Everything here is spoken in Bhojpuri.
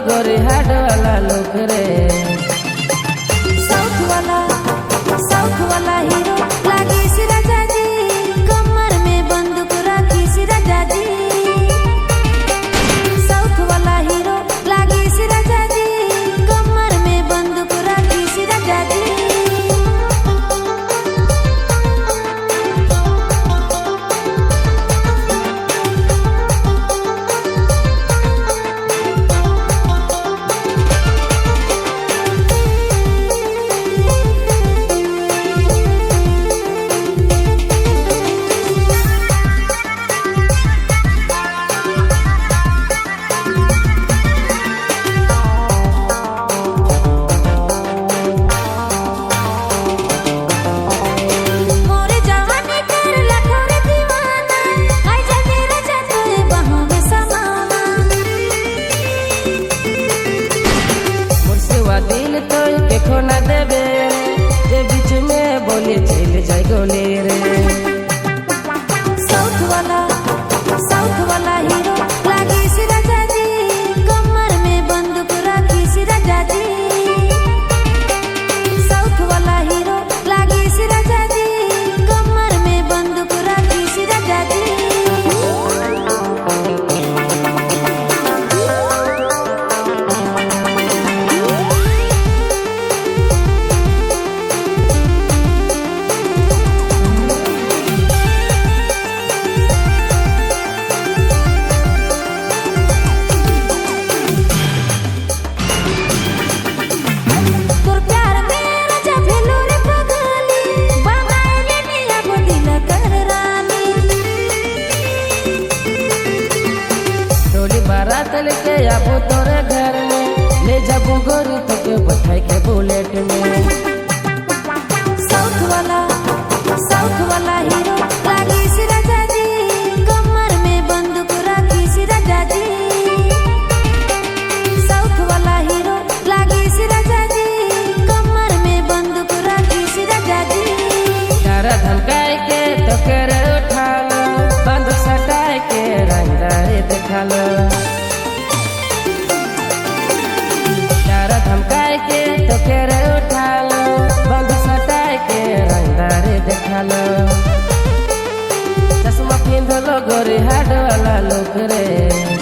गोरी हाट वाला लोग रे। साउथ वाला हीरो लागे सी राजा जी, कमर में बंदूक रखी सी राजा जी। साउथ वाला हीरो लागे सी राजा जी, कमर में बंदूक रखी सी राजा जी। दिल तो देखो ना देवे जे बीच में बोले चल जाए गोले रे। साउथ वाला हीरो लागे सी राजा जी, कमर में बंदूक रखी सी राजा जी। साउथ वाला हीरो लागे सी राजा जी, कमर में बंदूक रखी सी राजा जी। बारात लेके आबो तोरे घर में, ले जाबो गोरी तो के बैठाई के बुलेट में। साउथ वाला हीरो लागे सी राजा जी, कमर में बंदूक रखी सी राजा जी। साउथ वाला हीरो लागे सी राजा जी, कमर में बंदूक रखी सी राजा जी। तारा धमकाए के तो करे उठा लो, बंदूक सटाए के रंगदारी दिखा लो। धमकाए के तो केरे उठा लो, बंदूक सटाए के रंगदारी देखा लो। चश्मा पिंध लो गोरी हाट वाला लोग रे।